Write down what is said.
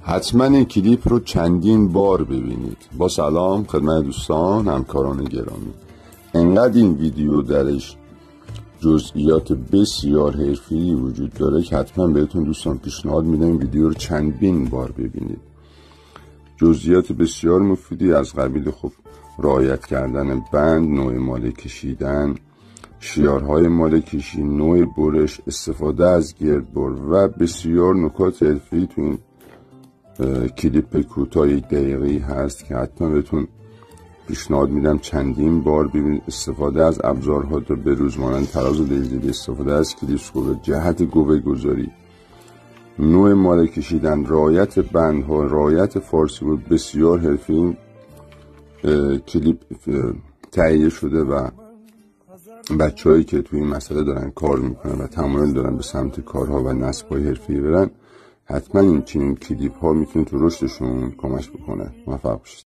حتما این کلیپ رو چندین بار ببینید. با سلام خدمت دوستان همکاران گرامی. انقدر این ویدیو درش جزئیات بسیار حرفه‌ای وجود داره که حتما بهتون دوستان پیشنهاد میدم این ویدیو رو چندین بار ببینید. جزئیات بسیار مفیدی از قبیل رعایت کردن بند، نوع ماله کشیدن، شیارهای ماله کشی، نوع برش، استفاده از گردبر و بسیار نکات حرفه‌ای تو این کلیپ کوتاه 1 دقیقه‌ای هست که حتما بهتون پیشنهاد میدم چندین بار ببینید. استفاده از ابزارها تا به روز مانند تراز و دلدلی، استفاده از کلیپسکوپ، جهت گوه گذاری، نوع ماله کشیدن، رعایت بندها، رعایت فارسی بود. بسیار حرفه‌ای کلیپ تهیه شده و بچه‌هایی که توی این مسئله دارن کار میکنن و تمایل دارن به سمت کارها و نصب‌های حرفه‌ای برن، حتما این چنین کلیپ ها میتونه تو رشدشون کمک بکنه. موفق باشید.